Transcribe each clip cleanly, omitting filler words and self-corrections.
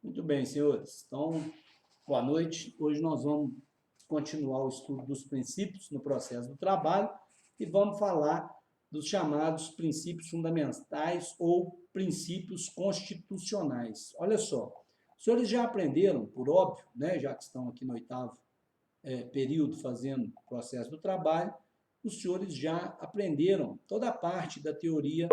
Muito bem, senhores. Então, boa noite. Hoje nós vamos continuar o estudo dos princípios no processo do trabalho e vamos falar dos chamados princípios fundamentais ou princípios constitucionais. Olha só, os senhores já aprenderam, por óbvio, né, já que estão aqui no oitavo período fazendo o processo do trabalho, os senhores já aprenderam toda a parte da teoria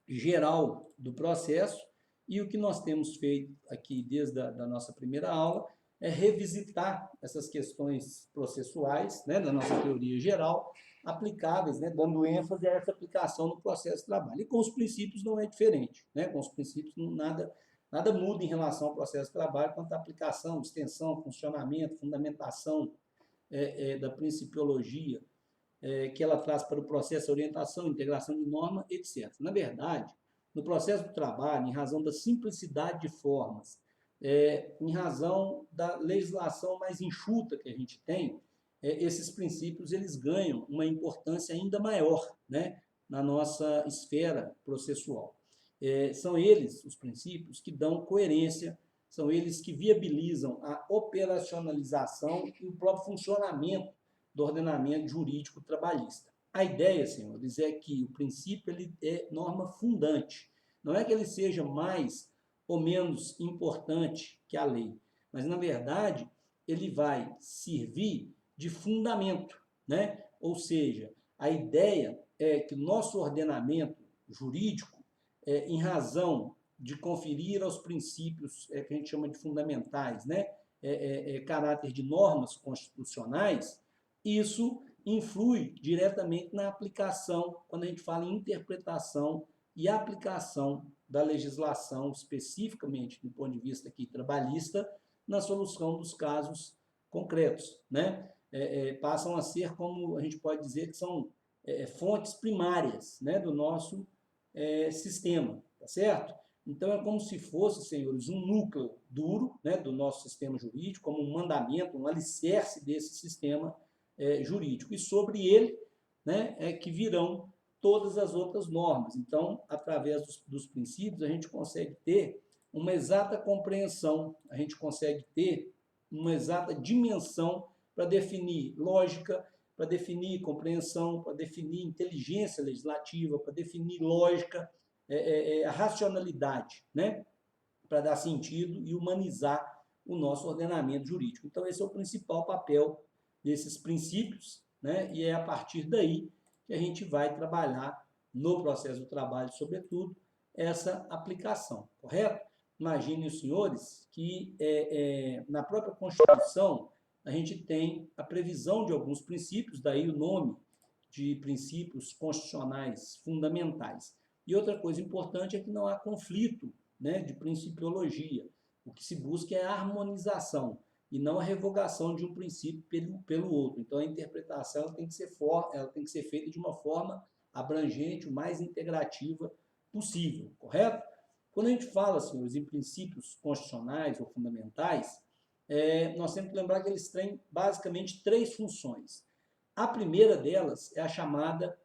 geral do processo, e o que nós temos feito aqui desde a nossa primeira aula é revisitar essas questões processuais, né, da nossa teoria geral, aplicáveis, né, dando ênfase a essa aplicação no processo de trabalho. E com os princípios não é diferente, né, com os princípios nada muda em relação ao processo de trabalho quanto à aplicação, extensão, funcionamento, fundamentação da principiologia, que ela traz para o processo de orientação, integração de norma, etc. Na verdade, no processo do trabalho, em razão da simplicidade de formas, em razão da legislação mais enxuta que a gente tem, esses princípios eles ganham uma importância ainda maior, né, na nossa esfera processual. São eles, os princípios, que dão coerência, são eles que viabilizam a operacionalização e o próprio funcionamento do ordenamento jurídico trabalhista. A ideia, senhores, é que o princípio ele é norma fundante. Não é que ele seja mais ou menos importante que a lei, mas, na verdade, ele vai servir de fundamento, né? Ou seja, a ideia é que o nosso ordenamento jurídico, em razão de conferir aos princípios que a gente chama de fundamentais, né? Caráter de normas constitucionais, isso influi diretamente na aplicação, quando a gente fala em interpretação e aplicação da legislação, especificamente do ponto de vista aqui trabalhista, na solução dos casos concretos, né? Passam a ser, como a gente pode dizer, que são fontes primárias, né, do nosso sistema, tá certo? Então, é como se fosse, senhores, um núcleo duro, né, do nosso sistema jurídico, como um mandamento, um alicerce desse sistema jurídico. E sobre ele, né, é que virão todas as outras normas. Então, através dos princípios, a gente consegue ter uma exata compreensão, a gente consegue ter uma exata dimensão para definir lógica, para definir compreensão, para definir inteligência legislativa, para definir lógica, a racionalidade, né, para dar sentido e humanizar o nosso ordenamento jurídico. Então, esse é o principal papel desses princípios, né, e é a partir daí que a gente vai trabalhar no processo do trabalho, sobretudo, essa aplicação, correto? Imaginem os senhores que na própria Constituição a gente tem a previsão de alguns princípios, daí o nome de princípios constitucionais fundamentais. E outra coisa importante é que não há conflito, né, de principiologia. O que se busca é a harmonização e não a revogação de um princípio pelo outro. Então, a interpretação ela tem que ser feita de uma forma abrangente, o mais integrativa possível, correto? Quando a gente fala, senhores, em princípios constitucionais ou fundamentais, nós temos que lembrar que eles têm basicamente três funções. A primeira delas é a chamada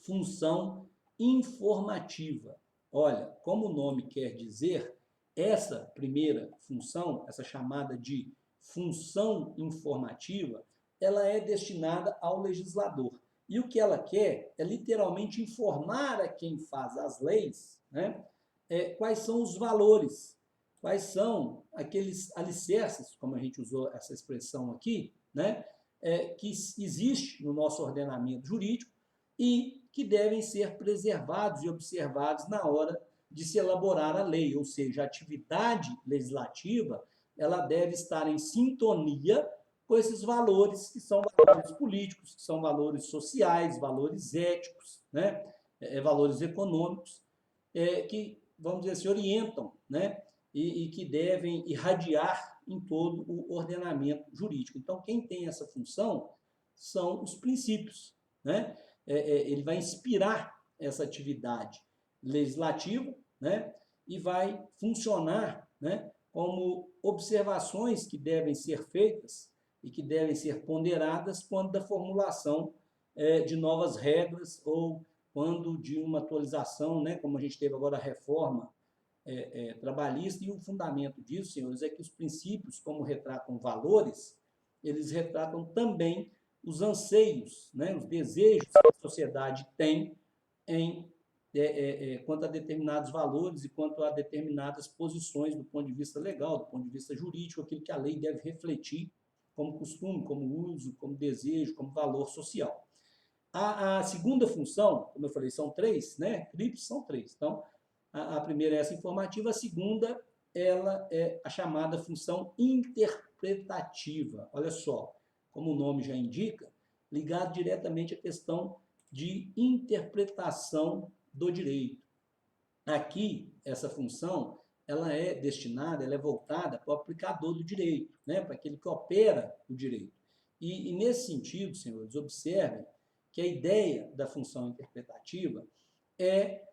função informativa. Olha, como o nome quer dizer, essa primeira função, essa chamada de função informativa, ela é destinada ao legislador. E o que ela quer é literalmente informar a quem faz as leis, né, quais são os valores, quais são aqueles alicerces, como a gente usou essa expressão aqui, né, que existe no nosso ordenamento jurídico e que devem ser preservados e observados na hora de se elaborar a lei, ou seja, a atividade legislativa ela deve estar em sintonia com esses valores que são valores políticos, que são valores sociais, valores éticos, né, valores econômicos, que, vamos dizer assim, orientam, né, e que devem irradiar em todo o ordenamento jurídico. Então, quem tem essa função são os princípios, né? Ele vai inspirar essa atividade legislativa, né, e vai funcionar, né, como observações que devem ser feitas e que devem ser ponderadas quando da formulação de novas regras ou quando de uma atualização, né, como a gente teve agora a reforma trabalhista, e o fundamento disso, senhores, é que os princípios, como retratam valores, eles retratam também os anseios, né, os desejos que a sociedade tem quanto a determinados valores e quanto a determinadas posições do ponto de vista legal, do ponto de vista jurídico, aquilo que a lei deve refletir como costume, como uso, como desejo, como valor social. A segunda função, como eu falei, são três, né? CRIPS são três. Então, a primeira é essa informativa, a segunda ela é a chamada função interpretativa. Olha só, como o nome já indica, ligado diretamente à questão de interpretação do direito. Aqui, essa função, ela é destinada, ela é voltada para o aplicador do direito, né? Para aquele que opera o direito. E nesse sentido, senhores, observem que a ideia da função interpretativa é,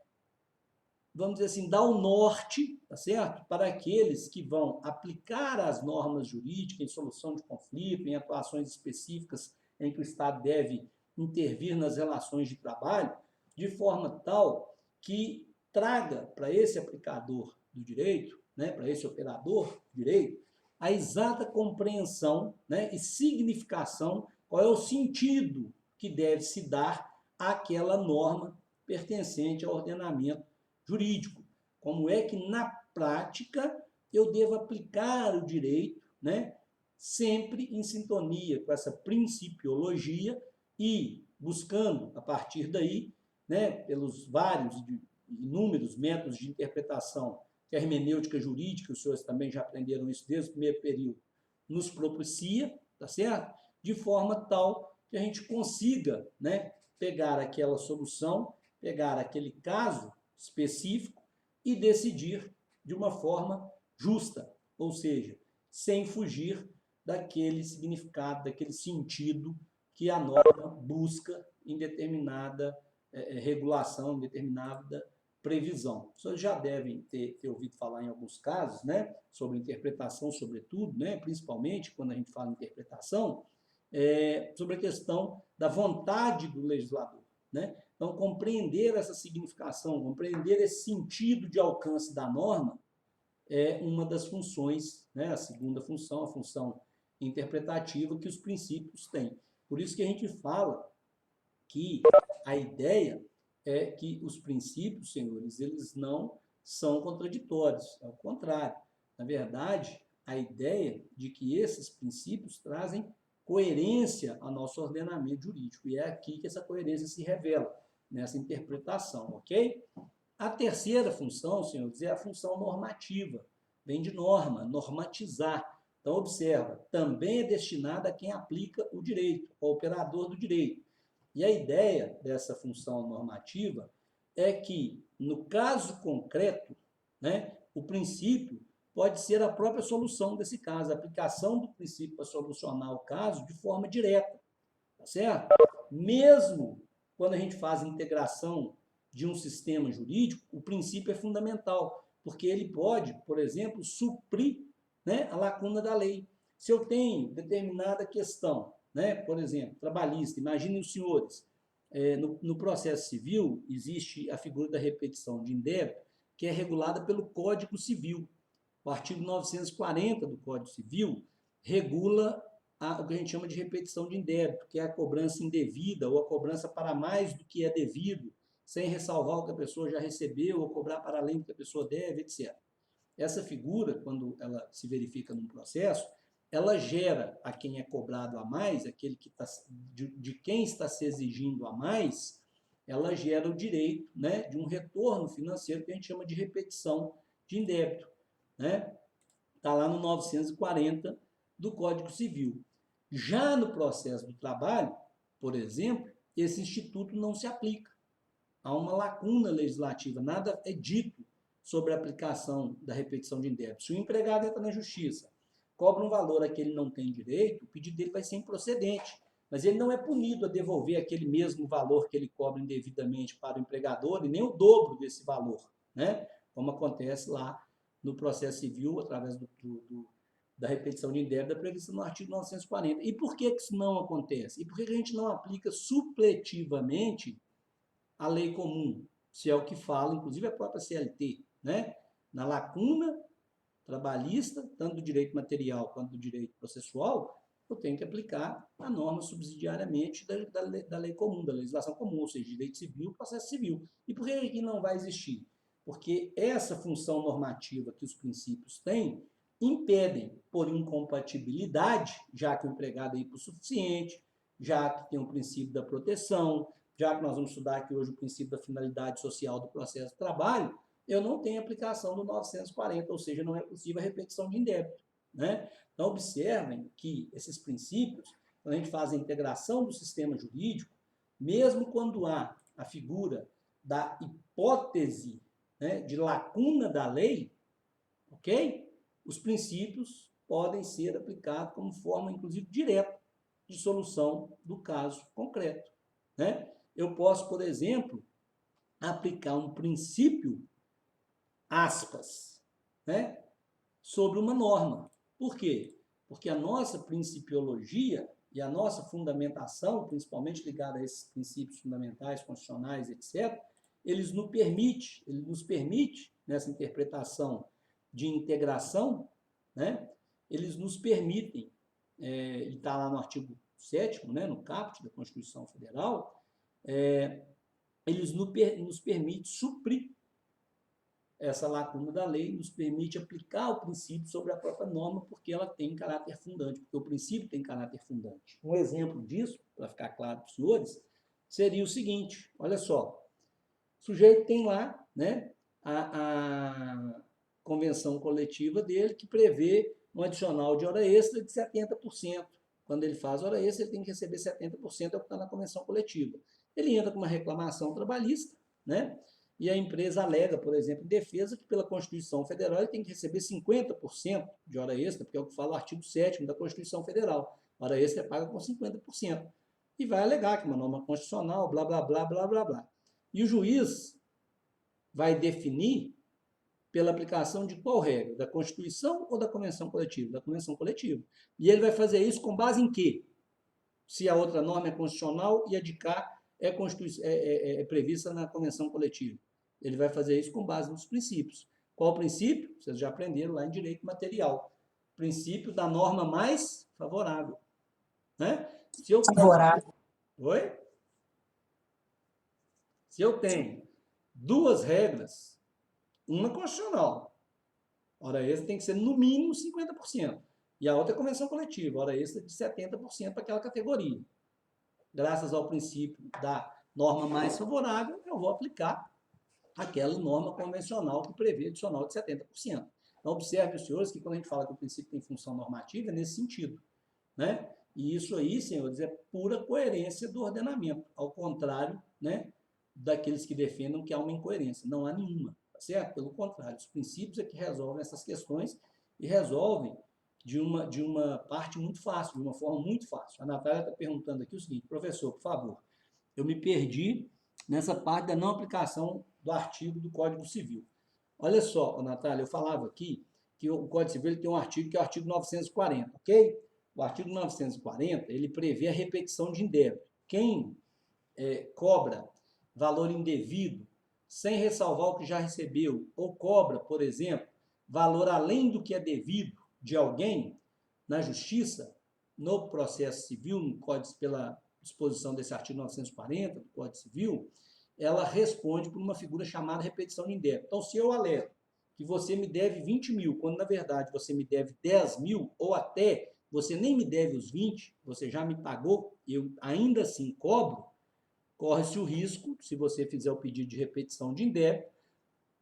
vamos dizer assim, dar o norte, tá certo? Para aqueles que vão aplicar as normas jurídicas em solução de conflito, em atuações específicas em que o Estado deve intervir nas relações de trabalho, de forma tal que traga para esse aplicador do direito, né, para esse operador do direito, a exata compreensão, né, e significação, qual é o sentido que deve se dar àquela norma pertencente ao ordenamento jurídico. Como é que, na prática, eu devo aplicar o direito, né, sempre em sintonia com essa principiologia e buscando, a partir daí, né, pelos vários inúmeros métodos de interpretação que a hermenêutica jurídica, os senhores também já aprenderam isso desde o primeiro período, nos propicia, tá certo? De forma tal que a gente consiga, né, pegar aquela solução, pegar aquele caso específico e decidir de uma forma justa, ou seja, sem fugir daquele significado, daquele sentido que a norma busca em determinada regulação, em determinada previsão. Vocês já devem ter ouvido falar em alguns casos, né, sobre interpretação, sobretudo, né, principalmente quando a gente fala em interpretação, sobre a questão da vontade do legislador, né? Então, compreender essa significação, compreender esse sentido de alcance da norma é uma das funções, né, a segunda função, a função interpretativa que os princípios têm. Por isso que a gente fala que a ideia é que os princípios, senhores, eles não são contraditórios, é o contrário. Na verdade, a ideia de que esses princípios trazem coerência ao nosso ordenamento jurídico, e é aqui que essa coerência se revela, nessa interpretação, ok? A terceira função, senhores, é a função normativa, vem de norma, normatizar. Então, observa, também é destinada a quem aplica o direito, ao operador do direito. E a ideia dessa função normativa é que, no caso concreto, né, o princípio pode ser a própria solução desse caso, a aplicação do princípio para solucionar o caso de forma direta, tá certo? Mesmo quando a gente faz a integração de um sistema jurídico, o princípio é fundamental, porque ele pode, por exemplo, suprir, né, a lacuna da lei. Se eu tenho determinada questão, né, por exemplo, trabalhista, imaginem os senhores, no processo civil existe a figura da repetição de indébito, que é regulada pelo Código Civil. O artigo 940 do Código Civil regula o que a gente chama de repetição de indébito, que é a cobrança indevida ou a cobrança para mais do que é devido, sem ressalvar o que a pessoa já recebeu ou cobrar para além do que a pessoa deve, etc. Essa figura, quando ela se verifica num processo, ela gera a quem é cobrado a mais, aquele que de quem está se exigindo a mais, ela gera o direito, né, de um retorno financeiro que a gente chama de repetição de indébito, né? Está lá no 940 do Código Civil. Já no processo do trabalho, por exemplo, esse instituto não se aplica. Há uma lacuna legislativa, nada é dito sobre a aplicação da repetição de indébito. Se o empregado entra na justiça, cobra um valor a que ele não tem direito, o pedido dele vai ser improcedente, mas ele não é punido a devolver aquele mesmo valor que ele cobra indevidamente para o empregador e nem o dobro desse valor, né? Como acontece lá no processo civil, através da repetição de indébito prevista no artigo 940. E por que isso não acontece? E por que a gente não aplica supletivamente a lei comum, se é o que fala, inclusive a própria CLT, né? na lacuna trabalhista, tanto do direito material quanto do direito processual, eu tenho que aplicar a norma subsidiariamente da lei comum, da legislação comum, ou seja, direito civil, processo civil. E por que que não vai existir? Porque essa função normativa que os princípios têm impedem, por incompatibilidade, já que o empregado é hipossuficiente, já que tem o princípio da proteção, já que nós vamos estudar aqui hoje o princípio da finalidade social do processo de trabalho, eu não tenho aplicação do 940, ou seja, não é possível a repetição de indébito, né? Então, observem que esses princípios, quando a gente faz a integração do sistema jurídico, mesmo quando há a figura da hipótese, né, de lacuna da lei, ok? Os princípios podem ser aplicados como forma, inclusive, direta de solução do caso concreto, né? Eu posso, por exemplo, aplicar um princípio, aspas, né, sobre uma norma. Por quê? Porque a nossa principiologia e a nossa fundamentação, principalmente ligada a esses princípios fundamentais, constitucionais, etc., eles nos permite, nessa interpretação de integração, né, eles nos permitem, e está lá no artigo 7º, né, no caput da Constituição Federal, eles nos permitem suprir essa lacuna da lei, nos permite aplicar o princípio sobre a própria norma, porque ela tem caráter fundante, porque o princípio tem caráter fundante. Um exemplo disso, para ficar claro para os senhores, seria o seguinte, olha só, o sujeito tem lá, né, a convenção coletiva dele, que prevê um adicional de hora extra de 70%. Quando ele faz hora extra, ele tem que receber 70%, é o que está na convenção coletiva. Ele entra com uma reclamação trabalhista, né? E a empresa alega, por exemplo, em defesa, que pela Constituição Federal ele tem que receber 50% de hora extra, porque é o que fala o artigo 7º da Constituição Federal. A hora extra é paga com 50%. E vai alegar que é uma norma constitucional, blá, blá, blá, blá, blá, blá. E o juiz vai definir pela aplicação de qual regra? Da Constituição ou da Convenção Coletiva? Da Convenção Coletiva. E ele vai fazer isso com base em quê? Se a outra norma é constitucional e a de cá é prevista na Convenção Coletiva. Ele vai fazer isso com base nos princípios. Qual o princípio? Vocês já aprenderam lá em direito material. Princípio da norma mais favorável. Né? Se eu tenho... Favorável. Oi? Se eu tenho duas regras, uma constitucional, hora extra tem que ser no mínimo 50%. E a outra é convenção coletiva, hora extra de 70% para aquela categoria. Graças ao princípio da norma mais favorável, eu vou aplicar aquela norma convencional que prevê adicional de 70%. Então, observe, os senhores, que quando a gente fala que o princípio tem função normativa, é nesse sentido, né? E isso aí, senhores, é pura coerência do ordenamento, ao contrário, né, daqueles que defendam que há uma incoerência. Não há nenhuma, tá certo? Pelo contrário, os princípios é que resolvem essas questões e resolvem de uma parte muito fácil, de uma forma muito fácil. A Natália está perguntando aqui o seguinte: professor, por favor, eu me perdi nessa parte da não aplicação do artigo do Código Civil. Olha só, Natália, eu falava aqui que o Código Civil ele tem um artigo que é o artigo 940, ok? O artigo 940, ele prevê a repetição de indébito. Quem cobra valor indevido, sem ressalvar o que já recebeu, ou cobra, por exemplo, valor além do que é devido de alguém na justiça, no processo civil, no Código, pela disposição desse artigo 940 do Código Civil, ela responde por uma figura chamada repetição de indébito. Então, se eu alego que você me deve 20 mil, quando na verdade você me deve 10 mil, ou até você nem me deve os 20, você já me pagou, eu ainda assim cobro, corre-se o risco, se você fizer o pedido de repetição de indébito,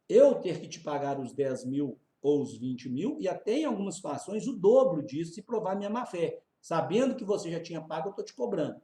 eu ter que te pagar os 10 mil ou os 20 mil, e até em algumas situações o dobro disso se provar minha má-fé. Sabendo que você já tinha pago, eu estou te cobrando.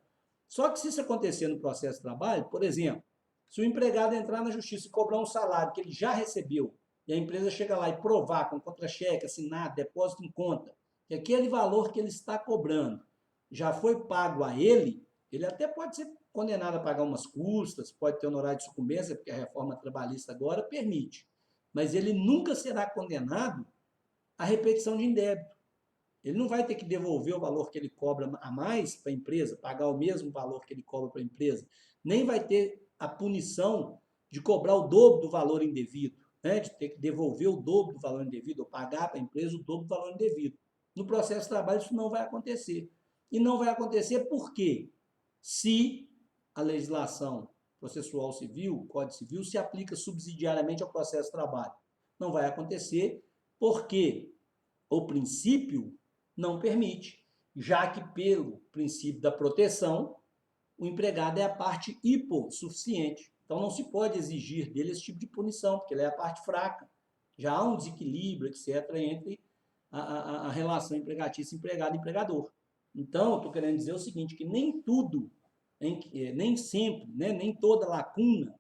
Só que se isso acontecer no processo de trabalho, por exemplo, se o empregado entrar na justiça e cobrar um salário que ele já recebeu, e a empresa chega lá e provar com contra-cheque, assinado, depósito em conta, que aquele valor que ele está cobrando já foi pago a ele, ele até pode ser condenado a pagar umas custas, pode ter honorário de sucumbência, porque a reforma trabalhista agora permite. Mas ele nunca será condenado à repetição de indébito. Ele não vai ter que devolver o valor que ele cobra a mais para a empresa, pagar o mesmo valor que ele cobra para a empresa, nem vai ter a punição de cobrar o dobro do valor indevido. né, de ter que devolver o dobro do valor indevido, ou pagar para a empresa o dobro do valor indevido. No processo de trabalho, isso não vai acontecer. E não vai acontecer por quê? Se a legislação processual civil, o Código Civil, se aplica subsidiariamente ao processo de trabalho. Não vai acontecer porque o princípio não permite, já que pelo princípio da proteção, o empregado é a parte hipossuficiente. Então, não se pode exigir dele esse tipo de punição, porque ele é a parte fraca. Já há um desequilíbrio, etc., entre a relação empregatícia empregado-empregador. Então, eu estou querendo dizer o seguinte, que nem tudo, nem sempre, né, nem toda lacuna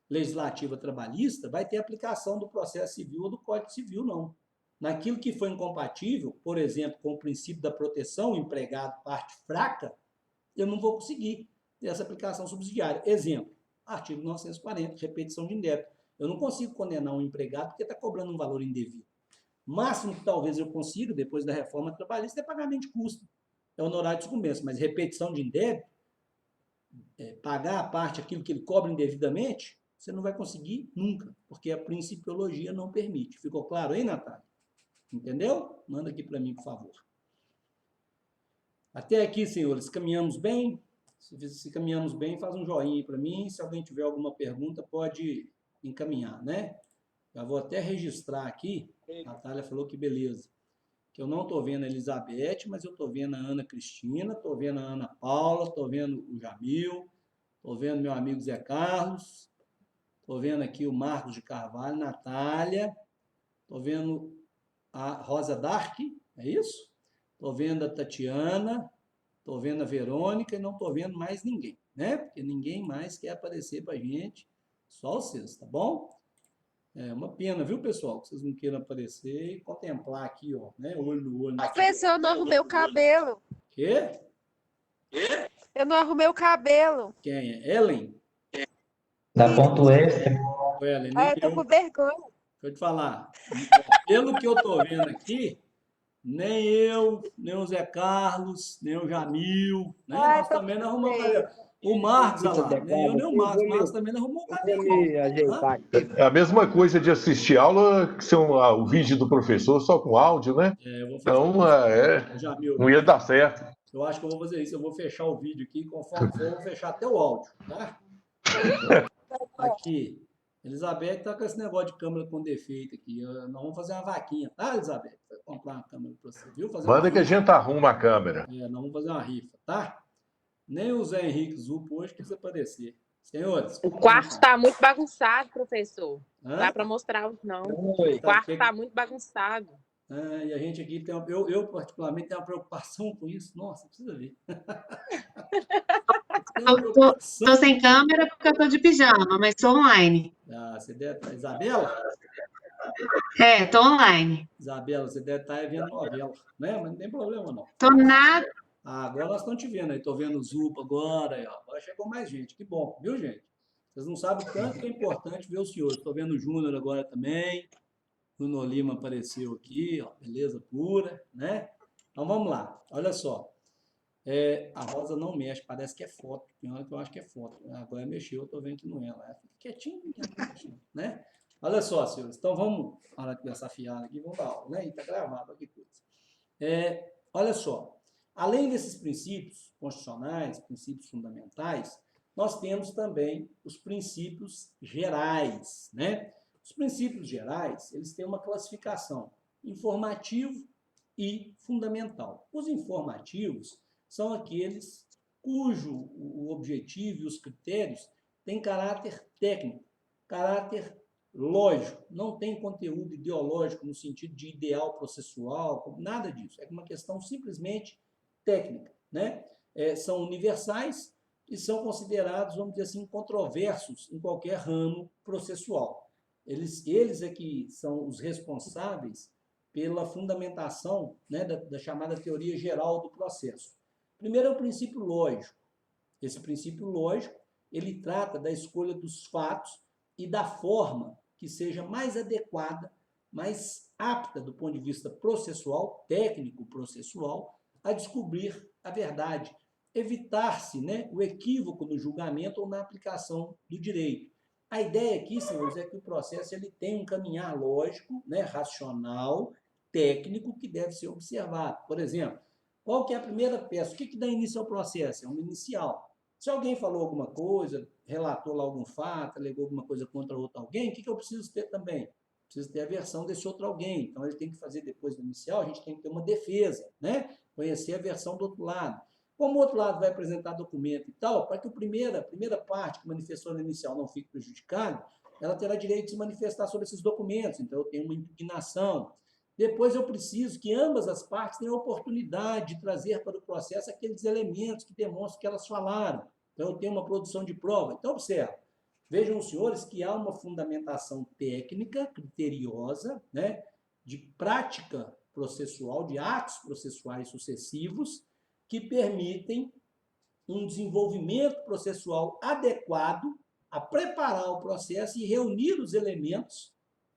legislativa trabalhista vai ter aplicação do processo civil ou do Código Civil, não. Naquilo que foi incompatível, por exemplo, com o princípio da proteção, empregado, parte fraca, eu não vou conseguir ter essa aplicação subsidiária. Exemplo, artigo 940, repetição de indébito. Eu não consigo condenar um empregado porque está cobrando um valor indevido. O máximo que talvez eu consiga, depois da reforma trabalhista, é pagamento de custo. É honorário de sucumbência, mas repetição de indébito, pagar a parte aquilo que ele cobra indevidamente, você não vai conseguir nunca, porque a principiologia não permite. Ficou claro aí, Natália? Entendeu? Manda aqui para mim, por favor. Até aqui, senhores, caminhamos bem? Se caminhamos bem, faz um joinha para mim. Se alguém tiver alguma pergunta, pode encaminhar, né? Já vou até registrar aqui. A Natália falou que beleza. Que eu não estou vendo a Elizabeth, mas eu estou vendo a Ana Cristina, estou vendo a Ana Paula, estou vendo o Jamil, estou vendo meu amigo Zé Carlos, estou vendo aqui o Marcos de Carvalho, Natália, estou vendo a Rosa Dark, é isso? Estou vendo a Tatiana, estou vendo a Verônica e não estou vendo mais ninguém, né? Porque ninguém mais quer aparecer para a gente, só vocês, tá bom? É uma pena, viu, pessoal, que vocês não queiram aparecer e contemplar aqui, ó, né? Olho no olho. Professor, eu não arrumei o cabelo. Quê? Eu não arrumei o cabelo. Quem é? Ellen? Da ponto extra. Ô, Ellen, nem Ah, eu tô eu. com vergonha. Deixa eu te falar. Pelo que eu tô vendo aqui, nem eu, nem o Zé Carlos, nem o Jamil, né? Ai, Nós tô também não arrumamos feio. cabelo. O Marcos, olha Fica lá, nem eu, nem o Marcos. O Marcos também não arrumou o eu vou cabelo, me não. ajeitar aqui. É a mesma coisa de assistir aula que ser o vídeo do professor só com áudio, né? É, eu vou fazer Então, isso. Jamil, não ia dar certo. eu acho que eu vou fazer isso. Eu vou fechar o vídeo aqui, conforme for, eu vou fechar até o áudio, tá? Aqui. Elizabeth tá com esse negócio de câmera com defeito aqui. Nós vamos fazer uma vaquinha, tá, Elizabeth? Vai comprar uma câmera para você, viu? Fazer uma Manda que a rifa. gente arruma a câmera. Nós vamos fazer uma rifa, tá? Nem o Zé Henrique Zupo hoje quis aparecer. Senhores. O quarto está muito bagunçado, professor. Não Hã? dá para mostrar, não. Oi. O quarto está muito bagunçado. E a gente aqui tem eu particularmente tenho uma preocupação com isso. Nossa, precisa ver. Tô sem câmera porque eu tô de pijama, mas tô online. Você deve estar... Isabela? Tô online. Isabela, você deve estar vendo novela, né? Mas não tem problema, não. Tô nada. Agora nós estamos te vendo aí. Estou vendo o Zupa agora. Aí, ó. Agora chegou mais gente. Que bom, viu, gente? Vocês não sabem o tanto que é importante ver os senhores. Estou vendo o Júnior agora também. O Nuno Lima apareceu aqui, ó. Beleza pura, né? Então vamos lá. Olha só. A Rosa não mexe, parece que é foto. Tem hora que eu acho que é foto. Agora mexeu, eu estou vendo que não é. Ela fica quietinho, né? Olha só, senhores. Então vamos, na hora de essa fiada aqui, vamos dar aula, né? E está gravado, que coisa. Olha só. Além desses princípios constitucionais, princípios fundamentais, nós temos também os princípios gerais, né? Os princípios gerais, eles têm uma classificação informativo e fundamental. Os informativos são aqueles cujo o objetivo e os critérios têm caráter técnico, caráter lógico, não tem conteúdo ideológico no sentido de ideal processual, nada disso. É uma questão simplesmente técnica, né? São universais e são considerados, vamos dizer assim, controversos em qualquer ramo processual. Eles é que são os responsáveis pela fundamentação, né, da chamada teoria geral do processo. Primeiro é o princípio lógico. Esse princípio lógico, ele trata da escolha dos fatos e da forma que seja mais adequada, mais apta do ponto de vista processual, técnico processual, a descobrir a verdade, evitar-se, né, o equívoco no julgamento ou na aplicação do direito. A ideia aqui, senhores, é que o processo ele tem um caminhar lógico, né, racional, técnico, que deve ser observado. Por exemplo, qual que é a primeira peça? O que dá início ao processo? É uma inicial. Se alguém falou alguma coisa, relatou lá algum fato, alegou alguma coisa contra outro alguém, o que eu preciso ter também? Preciso ter a versão desse outro alguém. Então, ele tem que fazer depois do inicial, a gente tem que ter uma defesa, né? Conhecer a versão do outro lado. Como o outro lado vai apresentar documento e tal, para que a primeira parte que manifestou no inicial não fique prejudicada, ela terá direito de se manifestar sobre esses documentos. Então, eu tenho uma impugnação. Depois, eu preciso que ambas as partes tenham a oportunidade de trazer para o processo aqueles elementos que demonstram que elas falaram. Então, eu tenho uma produção de prova. Então, observe. Vejam os senhores que há uma fundamentação técnica, criteriosa, né, de prática processual, de atos processuais sucessivos, que permitem um desenvolvimento processual adequado a preparar o processo e reunir os elementos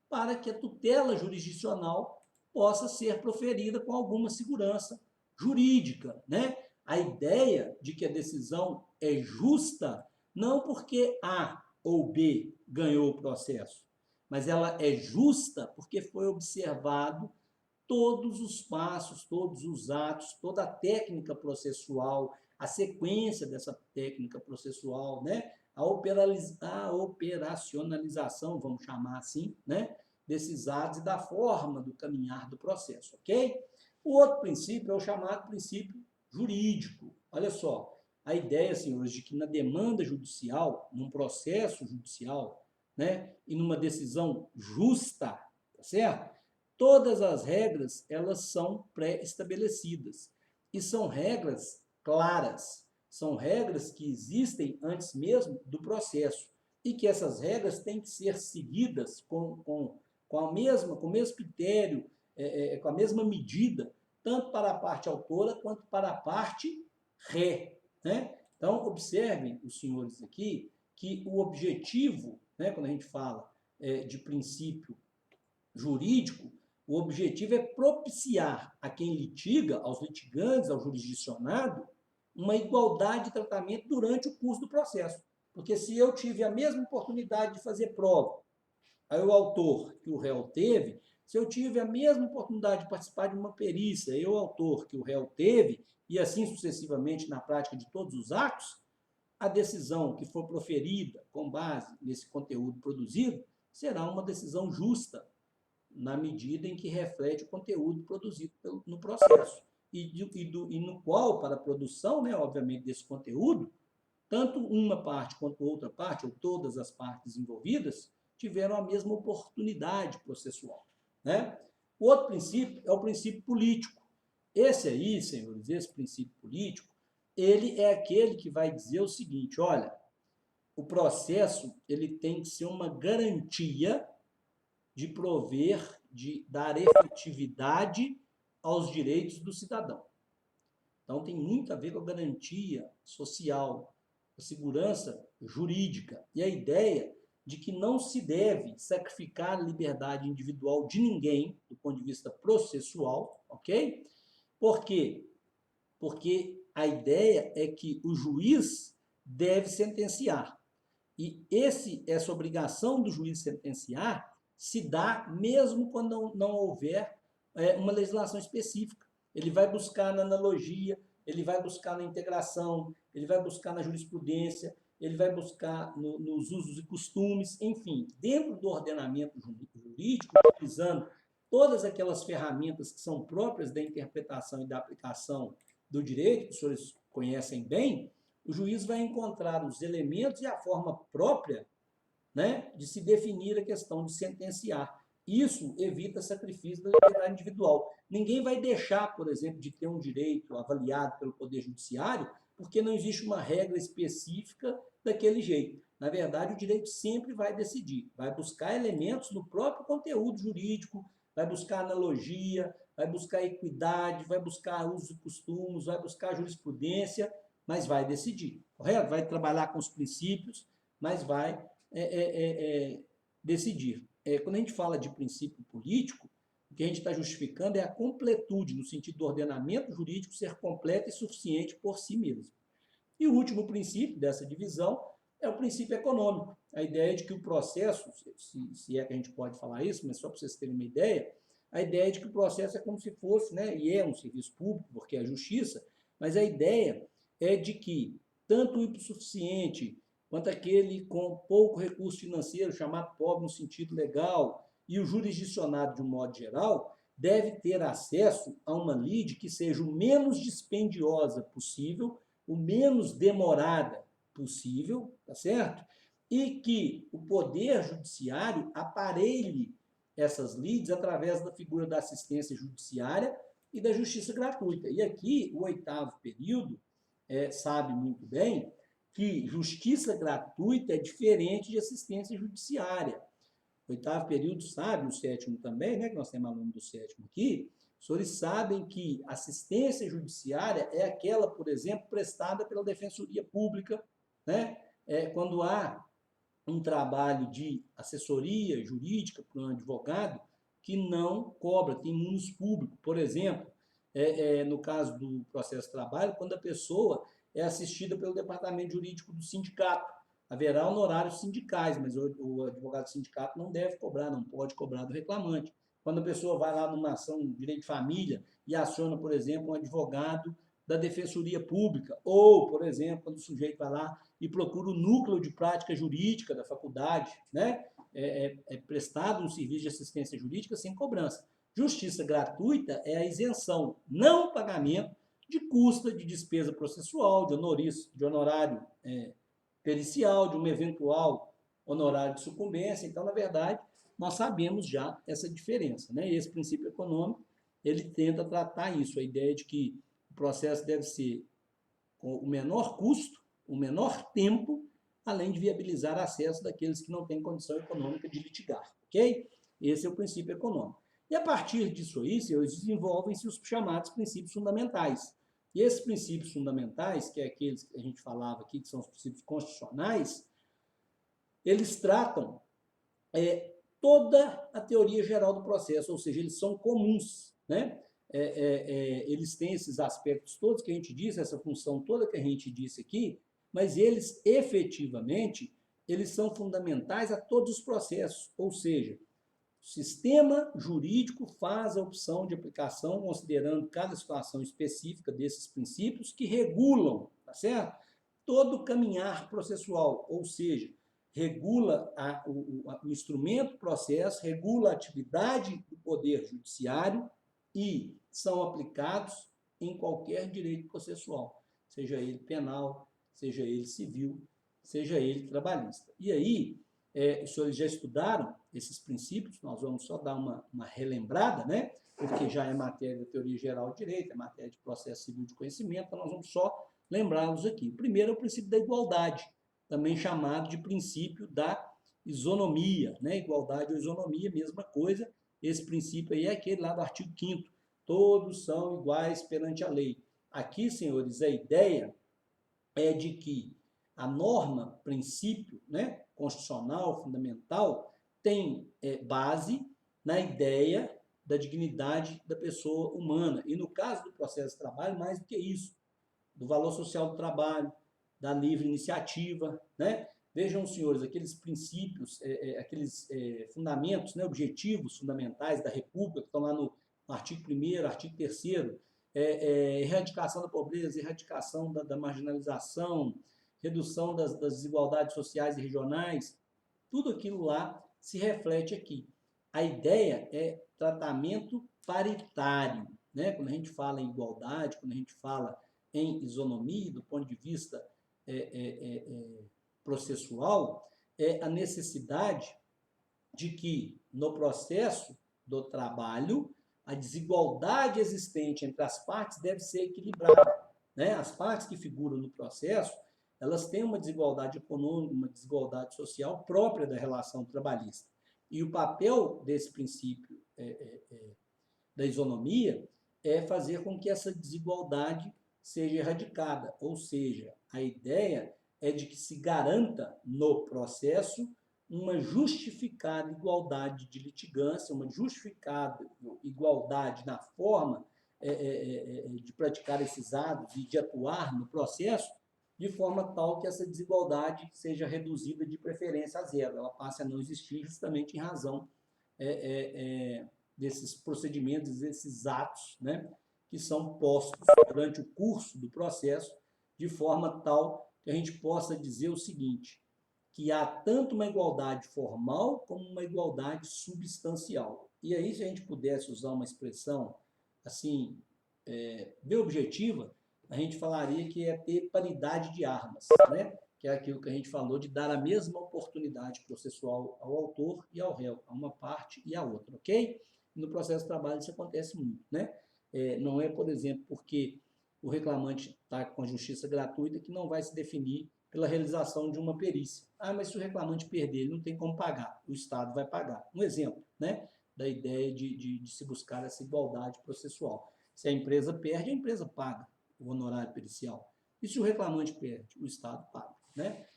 para que a tutela jurisdicional possa ser proferida com alguma segurança jurídica, né? A ideia de que a decisão é justa não porque A ou B ganhou o processo, mas ela é justa porque foi observado todos os passos, todos os atos, toda a técnica processual, a sequência dessa técnica processual, né? A operacionalização, vamos chamar assim, né? Desses atos e da forma do caminhar do processo, ok? O outro princípio é o chamado princípio jurídico. Olha só, a ideia, senhores, de que na demanda judicial, num processo judicial, né? E numa decisão justa, tá certo? Todas as regras, elas são pré-estabelecidas. E são regras claras. São regras que existem antes mesmo do processo. E que essas regras têm que ser seguidas com o mesmo critério, com a mesma medida, tanto para a parte autora quanto para a parte ré, né? Então, observem, os senhores aqui, que o objetivo, né, quando a gente fala de princípio jurídico, o objetivo é propiciar a quem litiga, aos litigantes, ao jurisdicionado, uma igualdade de tratamento durante o curso do processo. Porque se eu tive a mesma oportunidade de fazer prova, aí o autor que o réu teve, se eu tive a mesma oportunidade de participar de uma perícia, eu, autor que o réu teve, e assim sucessivamente na prática de todos os atos, a decisão que for proferida com base nesse conteúdo produzido será uma decisão justa, na medida em que reflete o conteúdo produzido no processo. E no qual, para a produção, né, obviamente, desse conteúdo, tanto uma parte quanto outra parte, ou todas as partes envolvidas, tiveram a mesma oportunidade processual, né? O outro princípio é o princípio político. Esse aí, senhores, esse princípio político, ele é aquele que vai dizer o seguinte, olha, o processo ele tem que ser uma garantia de prover, de dar efetividade aos direitos do cidadão. Então, tem muito a ver com a garantia social, a segurança jurídica e a ideia de que não se deve sacrificar a liberdade individual de ninguém, do ponto de vista processual, ok? Por quê? Porque a ideia é que o juiz deve sentenciar. E essa obrigação do juiz sentenciar se dá mesmo quando não houver uma legislação específica. Ele vai buscar na analogia, ele vai buscar na integração, ele vai buscar na jurisprudência, ele vai buscar nos usos e costumes, enfim, dentro do ordenamento jurídico, utilizando todas aquelas ferramentas que são próprias da interpretação e da aplicação do direito, que os senhores conhecem bem, o juiz vai encontrar os elementos e a forma própria, né, de se definir a questão de sentenciar. Isso evita sacrifício da liberdade individual. Ninguém vai deixar, por exemplo, de ter um direito avaliado pelo Poder Judiciário porque não existe uma regra específica daquele jeito. Na verdade, o direito sempre vai decidir, vai buscar elementos no próprio conteúdo jurídico, vai buscar analogia, vai buscar equidade, vai buscar usos e costumes, vai buscar jurisprudência, mas vai decidir, correto? Vai trabalhar com os princípios, mas vai decidir. Quando a gente fala de princípio político, o que a gente está justificando é a completude, no sentido do ordenamento jurídico ser completo e suficiente por si mesmo. E o último princípio dessa divisão é o princípio econômico. A ideia de que o processo, se é que a gente pode falar isso, mas só para vocês terem uma ideia, a ideia de que o processo é como se fosse, né, e é um serviço público, porque é a justiça, mas a ideia é de que tanto o hipossuficiente quanto aquele com pouco recurso financeiro, chamado pobre no sentido legal, e o jurisdicionado de um modo geral, deve ter acesso a uma lide que seja o menos dispendiosa possível, o menos demorada possível, tá certo? E que o Poder Judiciário aparelhe essas lides através da figura da assistência judiciária e da justiça gratuita. E aqui, o 8º período sabe muito bem que justiça gratuita é diferente de assistência judiciária. O 8º período sabe, o 7º também, né, que nós temos aluno do 7º aqui, os senhores sabem que assistência judiciária é aquela, por exemplo, prestada pela Defensoria Pública, né, quando há um trabalho de assessoria jurídica para um advogado que não cobra, tem munus público. Por exemplo, no caso do processo de trabalho, quando a pessoa é assistida pelo departamento jurídico do sindicato, haverá honorários sindicais, mas o advogado do sindicato não deve cobrar, não pode cobrar do reclamante. Quando a pessoa vai lá numa ação de direito de família e aciona, por exemplo, um advogado da Defensoria Pública, ou, por exemplo, quando o sujeito vai lá e procura o núcleo de prática jurídica da faculdade, né? É prestado um serviço de assistência jurídica sem cobrança. Justiça gratuita é a isenção, não pagamento de custa, de despesa processual, de honorário pericial, de um eventual honorário de sucumbência. Então, na verdade, nós sabemos já essa diferença, né? Esse princípio econômico, ele tenta tratar isso, a ideia de que o processo deve ser com o menor custo, o menor tempo, além de viabilizar acesso daqueles que não têm condição econômica de litigar, ok? Esse é o princípio econômico. E a partir disso aí, senhores, desenvolvem-se os chamados princípios fundamentais. E esses princípios fundamentais, que é aqueles que a gente falava aqui, que são os princípios constitucionais, eles tratam toda a teoria geral do processo, ou seja, eles são comuns, né? Eles têm esses aspectos todos que a gente disse, essa função toda que a gente disse aqui, mas eles, efetivamente, eles são fundamentais a todos os processos, ou seja, o sistema jurídico faz a opção de aplicação considerando cada situação específica desses princípios que regulam, tá certo? Todo o caminhar processual, ou seja, regula o instrumento processo, regula a atividade do Poder Judiciário e são aplicados em qualquer direito processual, seja ele penal, seja ele civil, seja ele trabalhista. E aí, os senhores já estudaram esses princípios, nós vamos só dar uma relembrada, né? Porque já é matéria da teoria geral do direito, é matéria de processo civil de conhecimento, então nós vamos só lembrá-los aqui. O primeiro é o princípio da igualdade, também chamado de princípio da isonomia, né? Igualdade ou isonomia, mesma coisa. Esse princípio aí é aquele lá do artigo 5º, todos são iguais perante a lei. Aqui, senhores, a ideia é de que a norma, princípio, né, constitucional, fundamental, tem base na ideia da dignidade da pessoa humana. E no caso do processo de trabalho, mais do que isso, do valor social do trabalho, da livre iniciativa, né? Vejam, senhores, aqueles princípios, aqueles fundamentos, né, objetivos fundamentais da República, que estão lá no artigo 1º, artigo 3º, erradicação da pobreza, erradicação da marginalização, redução das desigualdades sociais e regionais, tudo aquilo lá se reflete aqui. A ideia é tratamento paritário, né? Quando a gente fala em igualdade, quando a gente fala em isonomia, do ponto de vista processual, é a necessidade de que, no processo do trabalho, a desigualdade existente entre as partes deve ser equilibrada, né? As partes que figuram no processo, elas têm uma desigualdade econômica, uma desigualdade social própria da relação trabalhista. E o papel desse princípio da isonomia é fazer com que essa desigualdade seja erradicada, ou seja, a ideia é de que se garanta no processo uma justificada igualdade de litigância, uma justificada igualdade na forma de praticar esses atos e de atuar no processo, de forma tal que essa desigualdade seja reduzida de preferência a zero, ela passe a não existir justamente em razão desses procedimentos, desses atos, né, que são postos durante o curso do processo, de forma tal que a gente possa dizer o seguinte, que há tanto uma igualdade formal como uma igualdade substancial. E aí, se a gente pudesse usar uma expressão assim, bem objetiva, a gente falaria que é ter paridade de armas, né? Que é aquilo que a gente falou de dar a mesma oportunidade processual ao autor e ao réu, a uma parte e à outra, ok? No processo de trabalho isso acontece muito, né? Não é, por exemplo, porque o reclamante está com a justiça gratuita que não vai se definir pela realização de uma perícia. Ah, mas se o reclamante perder, ele não tem como pagar, o Estado vai pagar. Um exemplo, né, da ideia de se buscar essa igualdade processual. Se a empresa perde, a empresa paga o honorário pericial. E se o reclamante perde, o Estado paga, né?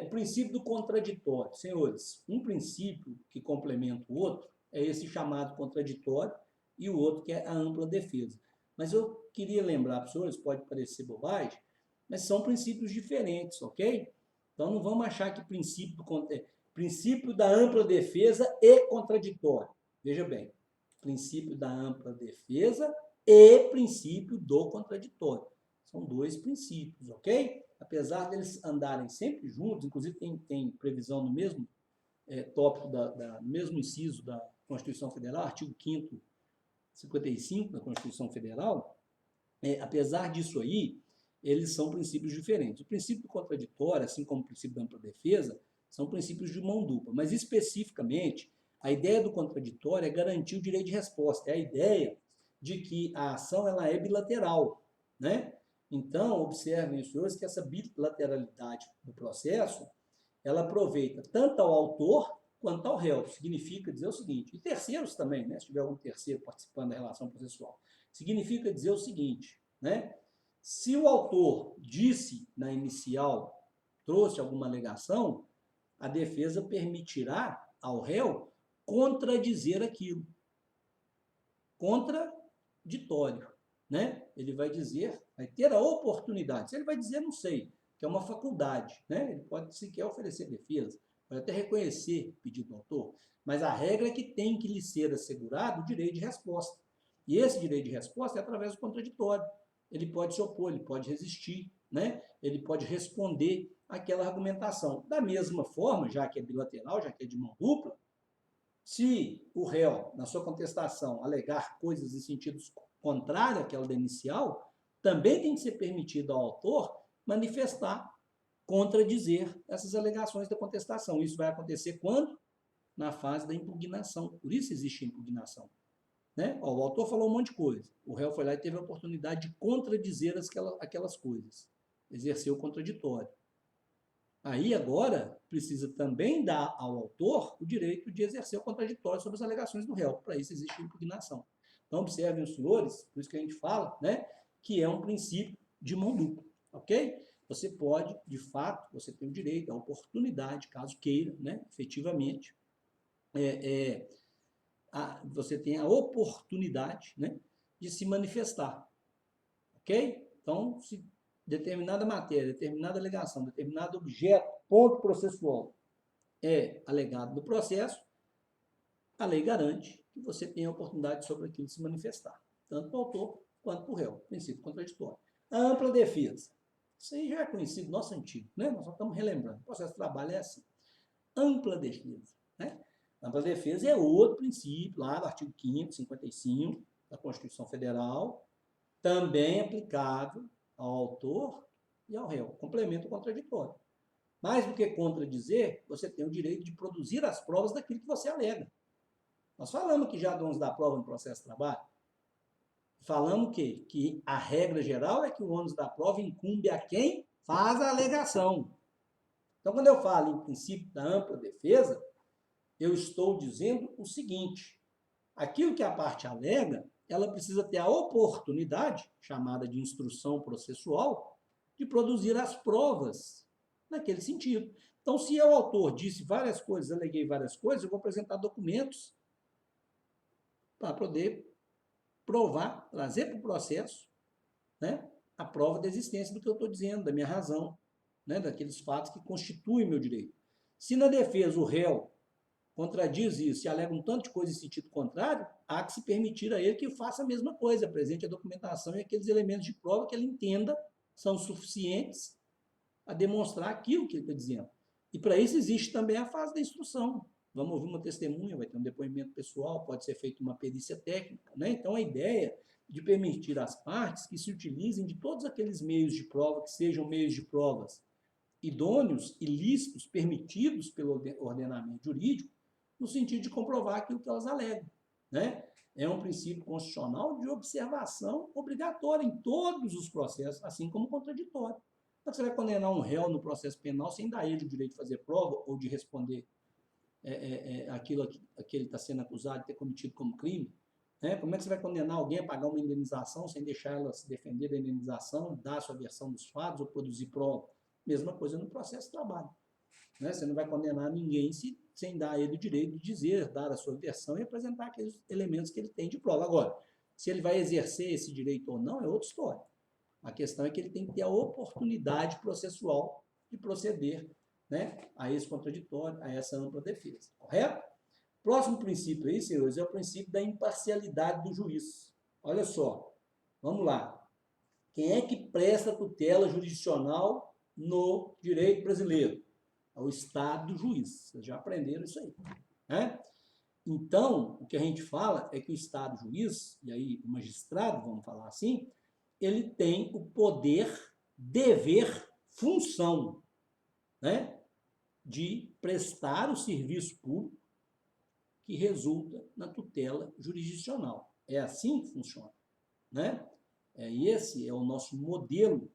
O princípio do contraditório. Senhores, um princípio que complementa o outro é esse chamado contraditório e o outro que é a ampla defesa. Mas eu queria lembrar para os senhores, pode parecer bobagem, mas são princípios diferentes, ok? Então não vamos achar que princípio da ampla defesa e contraditório. Veja bem, princípio da ampla defesa e princípio do contraditório. São dois princípios, ok? Apesar deles andarem sempre juntos, inclusive tem previsão no mesmo tópico, no mesmo inciso da Constituição Federal, artigo 5º, 55 da Constituição Federal, apesar disso aí, eles são princípios diferentes. O princípio do contraditório, assim como o princípio da ampla defesa, são princípios de mão dupla, mas especificamente, a ideia do contraditório é garantir o direito de resposta, é a ideia de que a ação ela é bilateral, né? Então, observem, senhores, que essa bilateralidade do processo, ela aproveita tanto ao autor quanto ao réu. Significa dizer o seguinte, e terceiros também, né? Se tiver algum terceiro participando da relação processual, significa dizer o seguinte, né? Se o autor disse na inicial, trouxe alguma alegação, a defesa permitirá ao réu contradizer aquilo. Contraditório, né? Ele vai dizer, vai ter a oportunidade. Se ele vai dizer, não sei, que é uma faculdade, né? Ele pode sequer oferecer defesa, pode até reconhecer o pedido do autor, mas a regra é que tem que lhe ser assegurado o direito de resposta. E esse direito de resposta é através do contraditório. Ele pode se opor, ele pode resistir, né? Ele pode responder àquela argumentação. Da mesma forma, já que é bilateral, já que é de mão dupla, se o réu, na sua contestação, alegar coisas em sentido contrário àquela da inicial, também tem que ser permitido ao autor manifestar, contradizer essas alegações da contestação. Isso vai acontecer quando? Na fase da impugnação. Por isso existe a impugnação. Né? O autor falou um monte de coisa. O réu foi lá e teve a oportunidade de contradizer aquelas coisas. Exerceu o contraditório. Aí, agora, precisa também dar ao autor o direito de exercer o contraditório sobre as alegações do réu. Para isso existe a impugnação. Então, observem os senhores, por isso que a gente fala, né, que é um princípio de mão dupla, ok? Você pode, de fato, você tem o direito, a oportunidade, caso queira, né, efetivamente, você tem a oportunidade, né, de se manifestar, ok? Então, se determinada matéria, determinada alegação, determinado objeto, ponto processual é alegado no processo, a lei garante que você tenha a oportunidade sobre aquilo de se manifestar, tanto para o autor quanto para o réu, princípio contraditório. A ampla defesa, isso aí já é conhecido, nosso antigo, né? Nós só estamos relembrando, o processo de trabalho é assim. Ampla defesa, né? Ampla defesa é outro princípio, lá do artigo 5º, 55 da Constituição Federal, também aplicável ao autor e ao réu, complemento contraditório. Mais do que contradizer, você tem o direito de produzir as provas daquilo que você alega. Nós falamos que já do ônus da prova no processo de trabalho. Falamos que a regra geral é que o ônus da prova incumbe a quem faz a alegação. Então, quando eu falo em princípio da ampla defesa, eu estou dizendo o seguinte, aquilo que a parte alega, ela precisa ter a oportunidade, chamada de instrução processual, de produzir as provas naquele sentido. Então, se eu, autor, disse várias coisas, aleguei várias coisas, eu vou apresentar documentos para poder provar, trazer para o processo, né, a prova da existência do que eu estou dizendo, da minha razão, né, daqueles fatos que constituem meu direito. Se na defesa o réu contradiz isso e alega um tanto de coisa em sentido contrário, há que se permitir a ele que faça a mesma coisa, apresente a documentação e aqueles elementos de prova que ele entenda são suficientes a demonstrar aquilo que ele está dizendo. E para isso existe também a fase da instrução. Vamos ouvir uma testemunha, vai ter um depoimento pessoal, pode ser feita uma perícia técnica, né? Então a ideia de permitir às partes que se utilizem de todos aqueles meios de prova, que sejam meios de provas idôneos e lícitos, permitidos pelo ordenamento jurídico, no sentido de comprovar aquilo que elas alegam, né? É um princípio constitucional de observação obrigatória em todos os processos, assim como contraditório. Então, você vai condenar um réu no processo penal sem dar ele o direito de fazer prova ou de responder aquilo a que ele está sendo acusado de ter cometido como crime, né? Como é que você vai condenar alguém a pagar uma indenização sem deixar ela se defender da indenização, dar a sua versão dos fatos ou produzir prova? Mesma coisa no processo de trabalho, né? Você não vai condenar ninguém sem dar a ele o direito de dizer, dar a sua versão e apresentar aqueles elementos que ele tem de prova. Agora, se ele vai exercer esse direito ou não, é outra história. A questão é que ele tem que ter a oportunidade processual de proceder, né, a esse contraditório, a essa ampla defesa. Correto? Próximo princípio aí, senhores, é o princípio da imparcialidade do juiz. Olha só, vamos lá. Quem é que presta tutela jurisdicional no direito brasileiro? É o Estado do juiz. Vocês já aprenderam isso aí, né? Então, o que a gente fala é que o Estado juiz, e aí o magistrado, vamos falar assim, ele tem o poder, dever, função, né, de prestar o serviço público que resulta na tutela jurisdicional. É assim que funciona, né? Esse é o nosso modelo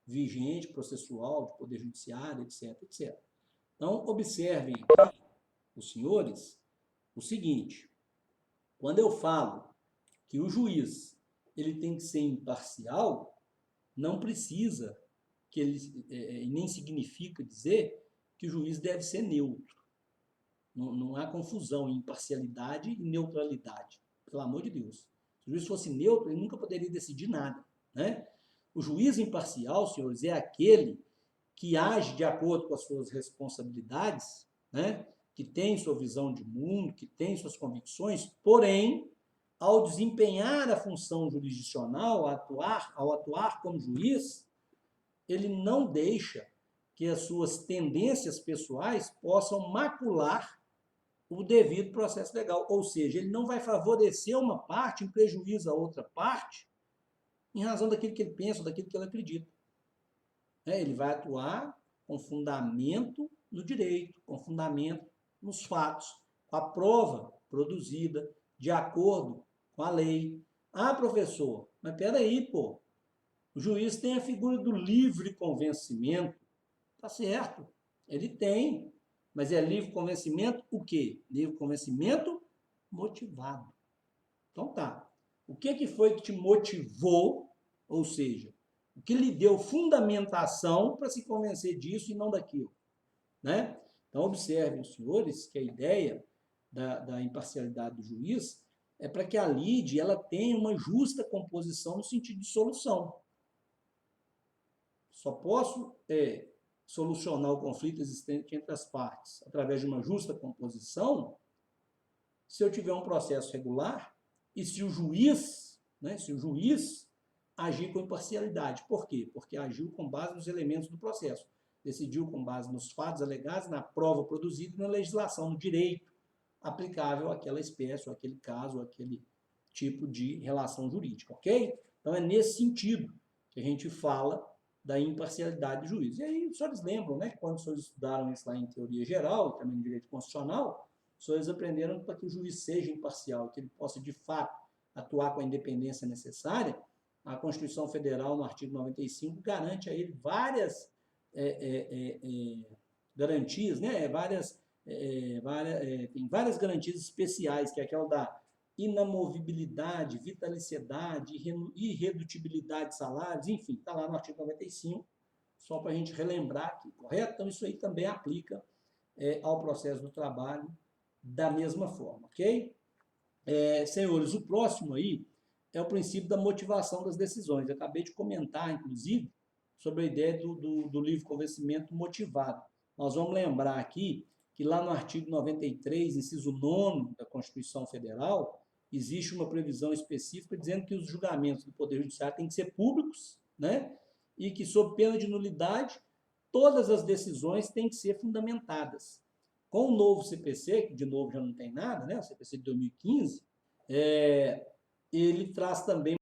vigente, processual, de poder judiciário, etc, etc. Então, observem aqui, os senhores, o seguinte: quando eu falo que o juiz ele tem que ser imparcial, não precisa que ele nem significa dizer que o juiz deve ser neutro. Não há confusão em imparcialidade e neutralidade, pelo amor de Deus. Se o juiz fosse neutro, ele nunca poderia decidir nada, né? O juiz imparcial, senhores, é aquele que age de acordo com as suas responsabilidades, né? Que tem sua visão de mundo, que tem suas convicções, porém, ao desempenhar a função jurisdicional, ao atuar como juiz, ele não deixa que as suas tendências pessoais possam macular o devido processo legal. Ou seja, ele não vai favorecer uma parte em prejuízo a outra parte em razão daquilo que ele pensa, daquilo que ele acredita. Ele vai atuar com fundamento no direito, com fundamento nos fatos, com a prova produzida de acordo com a lei. Ah, professor, mas peraí, pô, o juiz tem a figura do livre convencimento. Tá certo, ele tem, mas é livre convencimento o quê? Livre convencimento motivado. Então tá, o que foi que te motivou, ou seja, o que lhe deu fundamentação para se convencer disso e não daquilo, né? Então observem, os senhores, que a ideia da imparcialidade do juiz é para que a lide ela tenha uma justa composição no sentido de solução. Só posso solucionar o conflito existente entre as partes através de uma justa composição se eu tiver um processo regular e se o juiz, né, agir com imparcialidade. Por quê? Porque agiu com base nos elementos do processo, decidiu com base nos fatos alegados, na prova produzida e na legislação, no direito aplicável àquela espécie, ou àquele caso, ou àquele tipo de relação jurídica, ok? Então é nesse sentido que a gente fala da imparcialidade do juiz. E aí, os senhores lembram, né, quando os senhores estudaram isso lá em teoria geral, e também no direito constitucional, os senhores aprenderam para que o juiz seja imparcial, que ele possa, de fato, atuar com a independência necessária. A Constituição Federal, no artigo 95, garante a ele várias garantias, né, tem várias garantias especiais, que é aquela da inamovibilidade, vitaliciedade, irredutibilidade de salários, enfim, está lá no artigo 95, só para a gente relembrar aqui, correto? Então, isso aí também aplica ao processo do trabalho da mesma forma, ok? Senhores, o próximo aí é o princípio da motivação das decisões. Eu acabei de comentar, inclusive, sobre a ideia do livre convencimento motivado. Nós vamos lembrar aqui que lá no artigo 93, inciso 9 da Constituição Federal, existe uma previsão específica dizendo que os julgamentos do Poder Judiciário têm que ser públicos, né? E que, sob pena de nulidade, todas as decisões têm que ser fundamentadas. Com o novo CPC, que de novo já não tem nada, né? O CPC de 2015, ele traz também